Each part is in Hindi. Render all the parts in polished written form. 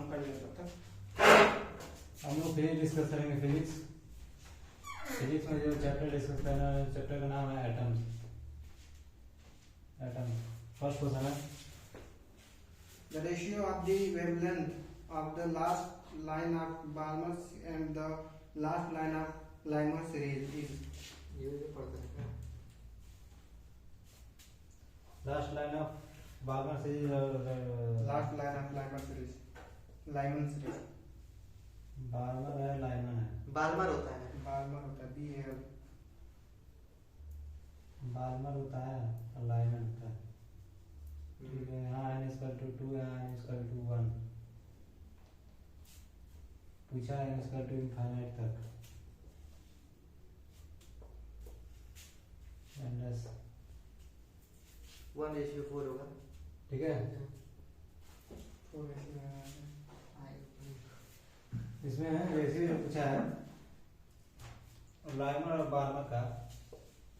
काम कर लें तब तक। हम लोग फिजिक्स डिस्कस करेंगे। फिजिक्स में जो चैप्टर डिस्कस करना है, चैप्टर का नाम है एटम्स। फर्स्ट क्वेश्चन है The ratio of the wavelength of the last line of Balmer's and the last line of Lyman series is. ये पढ़ते हैं last line of barber series और Last line of Lyman series. Lyman series. Barber है लाइमन है। बार्मर होता है Balmer होता है BAL. बार्बर होता है और लाइमन होता है। ठीक है, यहाँ n इक्वल टू 2, यहाँ n इक्वल टू 1 पूछा है, n इक्वल टू इनफाइनाइट तक। एंडस 1:4 होगा। ठीक है, इसमें रेशियो पूछा है लाइमर और बार्बर का।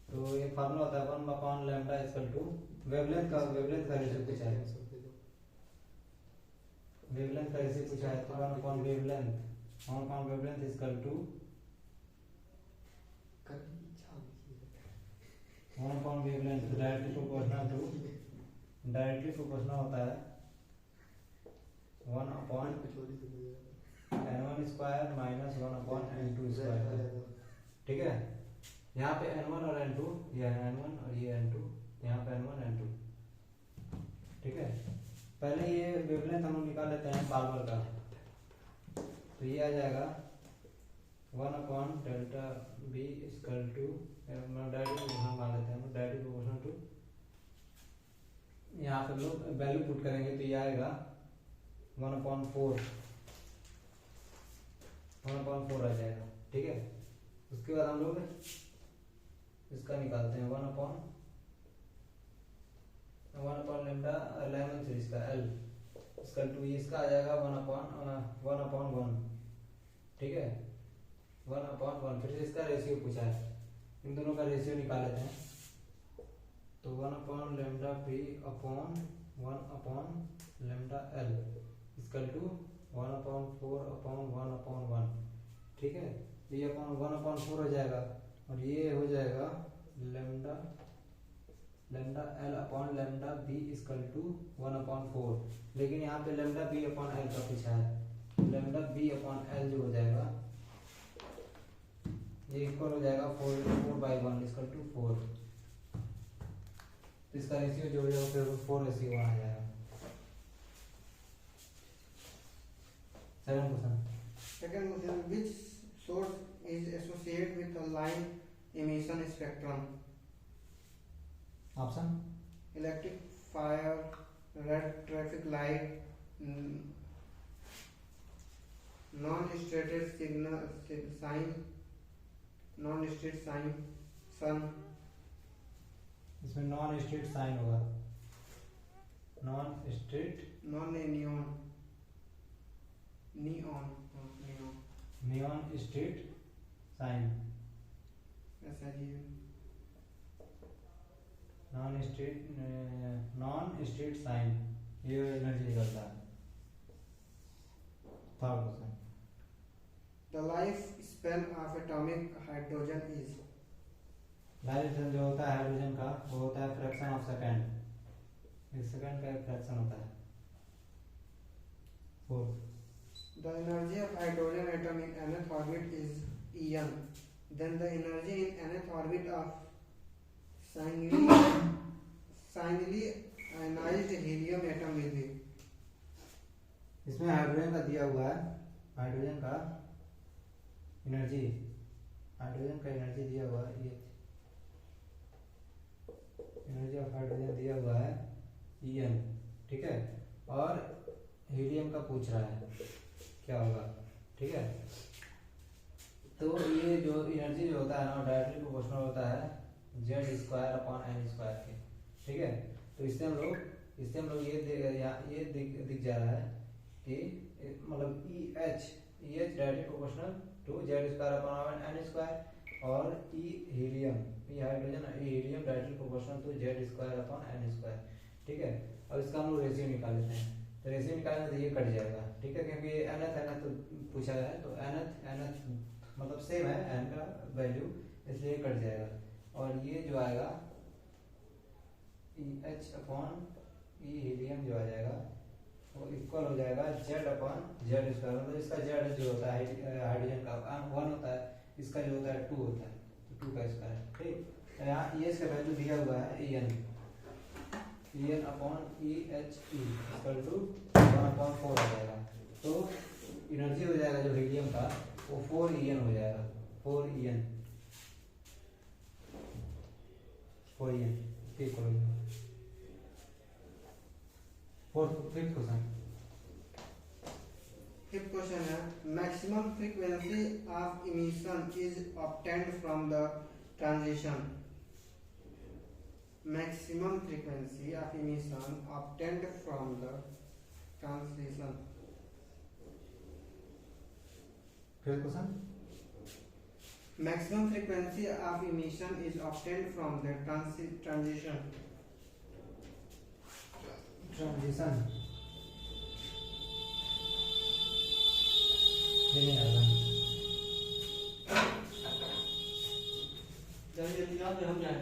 तो ये फार्मूला होता है 1/λ इक्वल टू वेवलेंथ का रेशियो पूछा है। वेवलेंथ का रेशियो पूछा है तो 1/वेवलेंथ इक्वल टू 1/वेवलेंथ डायरेक्टली प्रोपोर्शनल होता है 1/n1 square minus 1/n2 square. ठीक है, यहाँ पे n1 और n2, ये n1 और ये n2, यहाँ पे n1 n2। ठीक है, पहले ये वेवलेंथ हम लोग निकाल लेते हैं बार्बर का। तो ये आ जाएगा 1/Δb इक्वल टू डायरेक्टली हम मान लेते हैं डायरेक्टली प्रोपोर्शनल टू, यहाँ पे लोग वैल्यू पुट करेंगे तो ये आएगा 1/4 आ जाएगा। ठीक है, उसके बाद हम लोग इसका निकालते हैं 1/λ लाइमन सीरीज का L इसका टू, इसका आ जाएगा 1/1। ठीक है, 1/1। फिर से इसका रेशियो पूछा है, इन दोनों का रेशियो निकाल लेते हैं। तो 1/λ1/1/L इसका टू 1/4/1/1। ठीक है, ये 1/4 हो जाएगा और ये हो जाएगा λ/λb इक्वल टू 1/4। लेकिन यहाँ पे λb/L का पूछा है, λb/L जो हो जाएगा ये इक्वल हो जाएगा 4/1 इक्वल टू 4। इसका रेशियो जो हो जाएगा फिर 4:1 आ जाएगा। Second question, which source is associated with a line emission spectrum? Option Electric fire, red traffic light, non-stated signal sign, non-state sign, sun. इसमें नॉन स्ट्रेट साइन होगा, non straight neon, neon straight sign, ऐसा ही है। नॉन स्ट्रेट साइन ये एनर्जी निकलता है। Third question, The life span of atomic hydrogen is. Life जो होता है हाइड्रोजन का वो होता है फ्रैक्शन ऑफ सेकंड, एक सेकंड का एक फ्रैक्शन होता है। Fourth, The energy of hydrogen atom in nth orbit is En. Then the energy in nth orbit of signally ionized helium atom will be. इसमें हाइड्रोजन का दिया हुआ है, हाइड्रोजन का एनर्जी दिया हुआ है, ये एनर्जी ऑफ हाइड्रोजन दिया हुआ है En। ठीक है, और हीलियम का पूछ रहा है क्या होगा। ठीक है, तो ये जो एनर्जी जो होता है ना डायरेक्टली प्रोपोर्शनल होता है Z²/n² के। ठीक है, तो इससे हम लोग ये दिख जा रहा है कि मतलब EH directly proportional to Z²/n² और helium hydrogen directly proportional to Z²/n²। ठीक है, अब इसका हम लोग रेशियो निकाल लेते हैं। तो रेशियो निकालना तो ये कट जाएगा, ठीक है, क्योंकि nth nth पूछा है तो nth मतलब सेम है n का वैल्यू, इसलिए कट जाएगा। और ये जो आएगा EH अपॉन ई हीलियम जो आ जाएगा वो इक्वल हो जाएगा Z अपॉन Z स्क्वायर, मतलब इसका Z जो होता है हाइड्रोजन का 1 होता है, इसका जो होता है 2 होता है, तो 2 का स्क्वायर, ठीक। तो यहाँ EH का वैल्यू दिया हुआ है EN upon EHE equal to 1/4 हो जाएगा। तो एनर्जी हो जाएगा जो हीलियम का वो 4En हो जाएगा, 4En ठीक हो गया। फिफ्थ क्वेश्चन, फिफ्थ क्वेश्चन है maximum frequency of emission is obtained from the transition. Maximum frequency of emission obtained from the transition. Fifth question, Maximum frequency of emission is obtained from the transition. Transition ये नहीं आएगा, जल्दी जल्दी आओ तो हम जाए।